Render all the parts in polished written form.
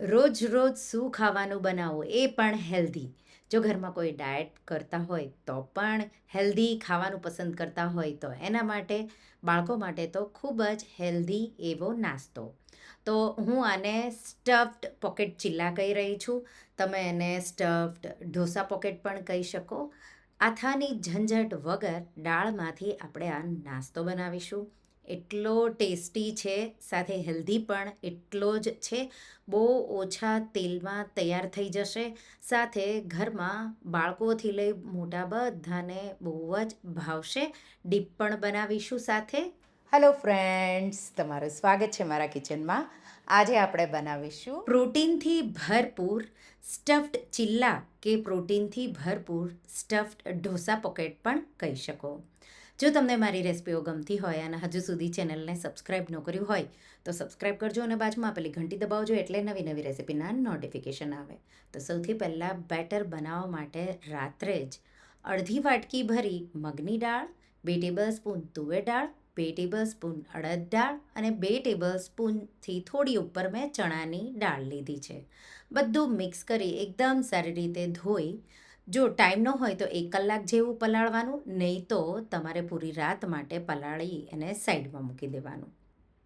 રોજ રોજ શું ખાવાનું બનાવવું એ પણ હેલ્ધી. જો ઘરમાં કોઈ ડાયટ કરતા હોય તો પણ હેલ્ધી ખાવાનું પસંદ કરતા હોય તો એના માટે બાળકો માટે તો ખૂબ જ હેલ્ધી એવો નાસ્તો. તો હું આને સ્ટફ્ડ પોકેટ ચિલ્લા કહી રહી છું. તમે એને સ્ટફ્ડ ઢોસા પોકેટ પણ કહી શકો. આથાની ઝંઝટ વગર દાળમાંથી આપણે આ નાસ્તો બનાવીશું. એટલો ટેસ્ટી છે, સાથે હેલ્ધી પણ એટલો જ છે. બહુ ઓછા તેલમાં તૈયાર થઈ જશે. સાથે ઘરમાં બાળકોથી લઈ મોટા બધાને બહુ જ ભાવશે. ડીપ પણ બનાવીશું સાથે. હેલો ફ્રેન્ડ્સ, તમારું સ્વાગત છે મારા કિચનમાં. આજે આપણે બનાવીશું પ્રોટીનથી ભરપૂર સ્ટફ્ડ ચિલ્લા કે પ્રોટીનથી ભરપૂર સ્ટફ્ડ ઢોસા પોકેટ પણ કહી શકો. જો તમને મારી રેસિપીઓ ગમતી હોય અને હજુ સુધી ચેનલને સબસ્ક્રાઈબ ન કર્યું હોય તો સબસ્ક્રાઈબ કરજો અને બાજુમાં આપેલી ઘંટી દબાવજો એટલે નવી નવી રેસિપીના નોટિફિકેશન આવે. તો સૌથી પહેલાં બેટર બનાવવા માટે રાત્રે જ અડધી વાટકી ભરી મગની દાળ, 2 ટેબલ સ્પૂન તુવેર દાળ, 2 ટેબલ સ્પૂન અડદ દાળ અને 2 ટેબલ સ્પૂનથી થોડી ઉપર મેં ચણાની દાળ લીધી છે. બધું મિક્સ કરી એકદમ સારી રીતે ધોઈ, જો ટાઈમ ન હોય તો 1 કલાક જેવું પલાળવાનું, નહીં તો તમારે પૂરી રાત માટે પલાળી એને સાઈડમાં મૂકી દેવાનું.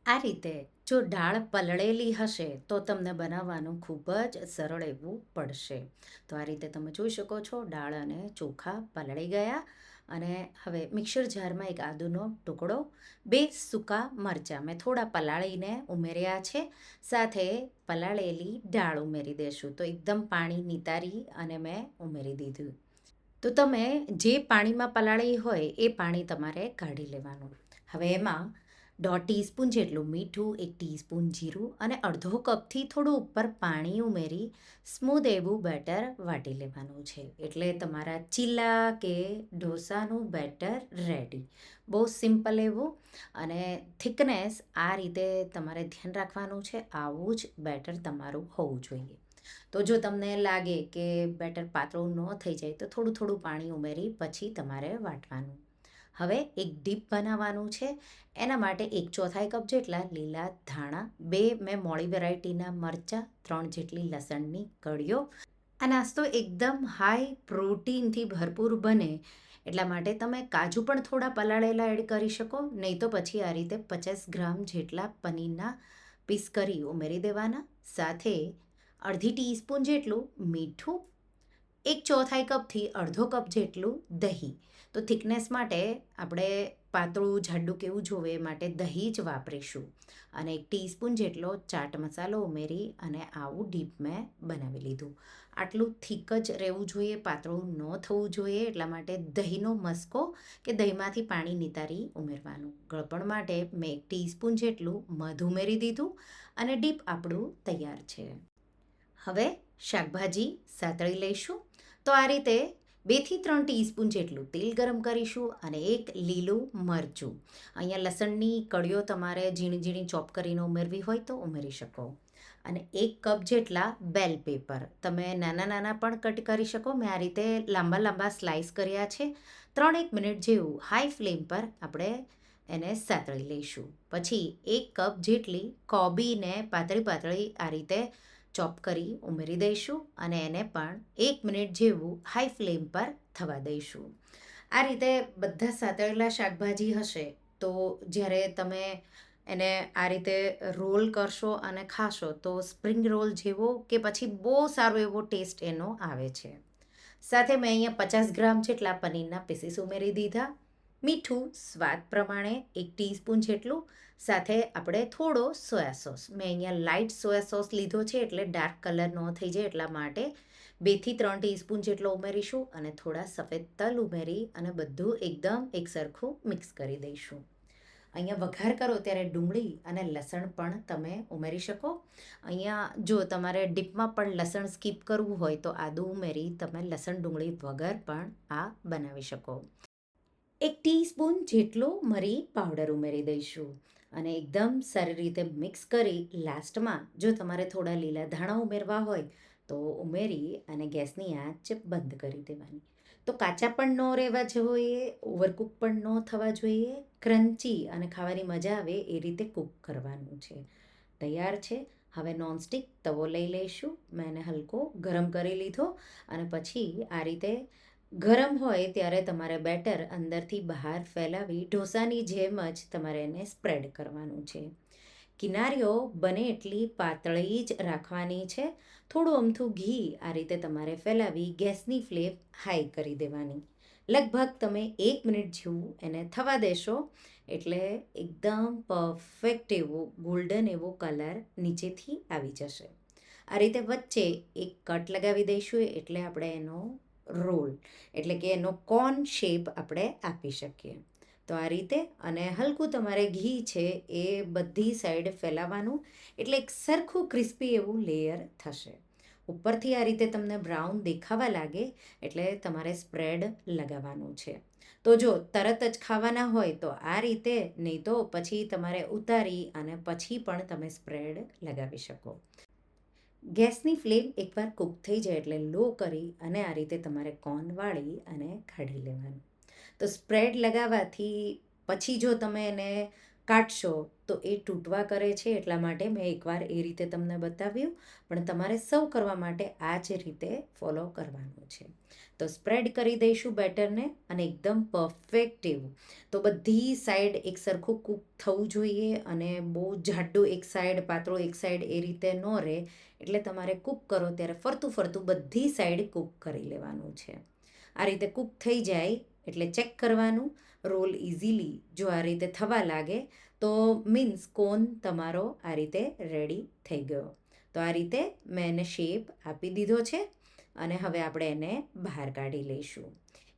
આ રીતે જો દાળ પલળેલી હશે તો તમને બનાવવાનું ખૂબ જ સરળ એવું પડશે. તો આ રીતે તમે જોઈ શકો છો દાળ અને ચોખા પલળી ગયા. અને હવે મિક્સર જારમાં એક આદુનો ટુકડો, 2 સૂકા મરચાં મેં થોડા પલાળીને ઉમેર્યા છે. સાથે પલાળેલી દાળ ઉમેરી દેશું. તો એકદમ પાણી નિતારી અને મેં ઉમેરી દીધું. તો તમે જે પાણીમાં પલાળી હોય એ પાણી તમારે કાઢી લેવાનું. હવે એમાં 1/2 ટીસ્પૂન જેટલું મીઠું, 1 ટીસ્પૂન જીરું અને અડધો કપથી થોડું ઉપર પાણી ઉમેરી સ્મૂધ એવું બેટર વાટી લેવાનું છે. એટલે તમારા ચિલ્લા કે ઢોસાનું બેટર રેડી. બહુ સિમ્પલ એવું. અને થિકનેસ આ રીતે તમારે ધ્યાન રાખવાનું છે. આવું જ બેટર તમારું હોવું જોઈએ. તો જો તમને લાગે કે બેટર પાતળું ન થઈ જાય તો થોડું થોડું પાણી ઉમેરી પછી તમારે વાટવાનું. હવે એક ડીપ બનાવવાનું છે. એના માટે 1/4 કપ જેટલા લીલા ધાણા, 2 મેં મોળી વેરાયટીના મરચાં, 3 જેટલી લસણની કળીઓ. આ નાસ્તો એકદમ હાઈ પ્રોટીનથી ભરપૂર બને એટલા માટે તમે કાજુ પણ થોડા પલાળેલા એડ કરી શકો. નહીં તો પછી આ રીતે 50 ગ્રામ જેટલા પનીરના પીસ કરી ઉમેરી દેવાના. સાથે અડધી ટીસ્પૂન જેટલું મીઠું, 1/4 કપથી અડધો કપ જેટલું દહીં. તો થિકનેસ માટે આપણે પાતળું જાડું કેવું જોવે એ માટે દહીં જ વાપરીશું. અને 1 ટીસ્પૂન જેટલો ચાટ મસાલો ઉમેરી અને આવું ડીપ મેં બનાવી લીધું. આટલું થીક જ રહેવું જોઈએ, પાતળું ન થવું જોઈએ. એટલા માટે દહીંનો મસ્કો કે દહીંમાંથી પાણી નિતારી ઉમેરવાનું. ગળપણ માટે મેં 1 ટીસ્પૂન જેટલું મધ ઉમેરી દીધું અને ડીપ આપણું તૈયાર છે. હવે શાકભાજી સાતળી લઈશું. તો આ રીતે 2 થી 3 ટીસ્પૂન જેટલું તેલ ગરમ કરીશું અને 1 લીલું મરચું. અહીંયા લસણની કળીઓ તમારે ઝીણી ઝીણી ચોપ કરીને ઉમેરવી હોય તો ઉમેરી શકો. અને 1 કપ જેટલા બેલ પેપર તમે નાના નાના પણ કટ કરી શકો. મેં આ રીતે લાંબા લાંબા સ્લાઇસ કર્યા છે. 3-1 મિનિટ જેવું હાઈ ફ્લેમ પર આપણે એને સાતળી લઈશું. પછી 1 કપ જેટલી કોબીને પાતળી પાતળી આ રીતે ચોપ કરી ઉમેરી દઈશું અને એને પણ 1 મિનિટ જેવું હાઈ ફ્લેમ પર થવા દઈશું. આ રીતે બધા સાતળેલા શાકભાજી હશે તો જ્યારે તમે એને આ રીતે રોલ કરશો અને ખાશો તો સ્પ્રિંગ રોલ જેવો કે પછી બહુ સારો એવો ટેસ્ટ એનો આવે છે. સાથે મેં અહીંયા 50 ગ્રામ જેટલા પનીરના પીસીસ ઉમેરી દીધા. મીઠું સ્વાદ પ્રમાણે 1 ટીસ્પૂન જેટલું. સાથે આપણે થોડો સોયા સોસ, મેં અહીંયા લાઇટ સોયા સોસ લીધો છે એટલે ડાર્ક કલર ન થઈ જાય એટલા માટે 2 થી 3 ટીસ્પૂન જેટલો ઉમેરીશું અને થોડા સફેદ તલ ઉમેરી અને બધું એકદમ એકસરખું મિક્સ કરી દઈશું. અહીંયા વઘાર કરો ત્યારે ડુંગળી અને લસણ પણ તમે ઉમેરી શકો. અહીંયા જો તમારે ડીપમાં પણ લસણ સ્કીપ કરવું હોય તો આદું ઉમેરી તમે લસણ ડુંગળી વગર પણ આ બનાવી શકો. 1 ટીસ્પૂન જેટલો મરી પાવડર ઉમેરી દઈશું અને એકદમ સારી રીતે મિક્સ કરી લાસ્ટમાં જો તમારે થોડા લીલા ધાણા ઉમેરવા હોય તો ઉમેરી અને ગેસની આંચ બંધ કરી દેવાની. તો કાચા પણ ન રહેવા જોઈએ, ઓવરકુક પણ ન થવા જોઈએ. ક્રન્ચી અને ખાવાની મજા આવે એ રીતે કૂક કરવાનું છે. તૈયાર છે. હવે નોનસ્ટિક તવો લઈ લઈશું. મેં એને હલકો ગરમ કરી લીધો અને પછી આ રીતે ગરમ હોય ત્યારે તમારે બેટર અંદરથી બહાર ફેલાવી ઢોસાની જેમ જ તમારે એને સ્પ્રેડ કરવાનું છે. કિનારીઓ બને એટલી પાતળી જ રાખવાની છે. થોડું અમથું ઘી આ રીતે તમારે ફેલાવી ગેસની ફ્લેમ હાઈ કરી દેવાની. લગભગ તમે 1 મિનિટ જેવું એને થવા દેશો એટલે એકદમ પરફેક્ટ એવો ગોલ્ડન એવો કલર નીચેથી આવી જશે. આ રીતે વચ્ચે એક કટ લગાવી દઈશું એટલે આપણે એનો રોલ એટલે કે એનો કોન શેપ આપણે આપી શકીએ. તો આ રીતે અને હલકું તમારે ઘી છે એ બધી સાઈડ ફેલાવવાનું એટલે એક સરખું ક્રિસ્પી એવું લેયર થશે. ઉપરથી આ રીતે તમને બ્રાઉન દેખાવા લાગે એટલે તમારે સ્પ્રેડ લગાવવાનું છે. તો જો તરત જ ખાવાના હોય તો આ રીતે, નહીં તો પછી તમારે ઉતારી અને પછી પણ તમે સ્પ્રેડ લગાવી શકો. ગેસની ફ્લેમ એકવાર કૂક થઈ જાય એટલે લો કરી અને આ રીતે તમારે કોર્ન વાળી અને કાઢી લેવાનું. તો સ્પ્રેડ લગાવવાથી પછી જો તમે એને કાઢશો તો એ તૂટવા કરે છે, એટલા માટે મેં એકવાર એ રીતે તમને બતાવ્યું, પણ તમારે સર્વ કરવા માટે આ જ રીતે ફોલો કરવાનું છે. તો સ્પ્રેડ કરી દઈશું બેટરને અને એકદમ પરફેક્ટ એવું. તો બધી સાઈડ એક સરખું કૂક થવું જોઈએ અને બહુ જાડું એક સાઈડ પાતળું એક સાઈડ એ રીતે ન રહે, એટલે તમારે કૂક કરો ત્યારે ફરતું ફરતું બધી સાઈડ કૂક કરી લેવાનું છે. આ રીતે કૂક થઈ જાય એટલે ચેક કરવાનું. રોલ ઇઝીલી જો આ રીતે થવા લાગે તો મીન્સ કોન તમારો આ રીતે રેડી થઈ ગયો. તો આ રીતે મેં એને શેપ આપી દીધો છે અને હવે આપણે એને બહાર કાઢી લઈશું.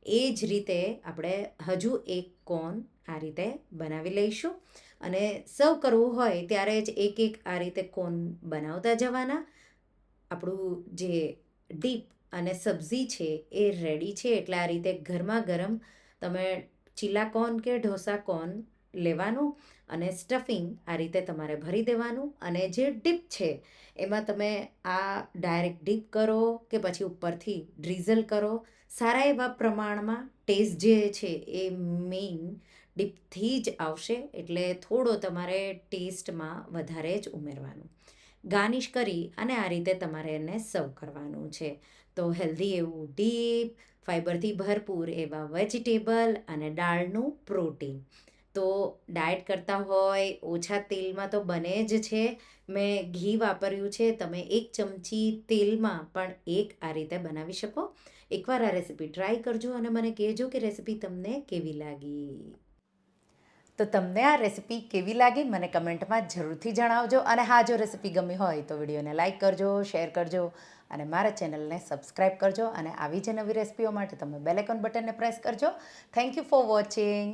એ જ રીતે આપણે હજુ એક કોન આ રીતે બનાવી લઈશું અને સર્વ કરવું હોય ત્યારે જ એક એક આ રીતે કોન બનાવતા જવાના. આપણું જે ડીપ અને સબ્જી છે એ રેડી છે, એટલે આ રીતે ગરમા ગરમ તમે ચીલા કોર્ન કે ઢોસા કોર્ન લેવાનું અને સ્ટફિંગ આ રીતે તમારે ભરી દેવાનું અને જે ડીપ છે એમાં તમે આ ડાયરેક્ટ ડીપ કરો કે પછી ઉપરથી ડ્રીઝલ કરો. સારા એવા પ્રમાણમાં ટેસ્ટ જે છે એ મેઇન ડીપથી જ આવશે, એટલે થોડો તમારે ટેસ્ટમાં વધારે જ ઉમેરવાનું. ગાર્નિશ કરી અને આ રીતે તમારે એને સર્વ કરવાનું છે. તો હેલ્ધી એવું ડીપ, ફાઈબરથી ભરપૂર એવા વેજીટેબલ અને દાળનું પ્રોટીન. તો ડાયટ કરતા હોય ઓછા તેલમાં તો બને જ છે. મેં ઘી વાપર્યું છે, તમે 1 ચમચી તેલમાં પણ એક આ રીતે બનાવી શકો. એકવાર આ રેસીપી ટ્રાય કરજો અને મને કહેજો કે રેસીપી તમને કેવી લાગી. તો તમને આ રેસીપી કેવી લાગી મને કમેન્ટમાં જરૂરથી જણાવજો. અને હા, જો રેસીપી ગમી હોય તો વિડીયોને લાઇક કરજો, શેર કરજો અને મારા ચેનલને સબસ્ક્રાઈબ કરજો. અને આવી જ નવી રેસીપીઓ માટે તમે બેલ આઇકોન બટનને પ્રેસ કરજો. Thank you for watching.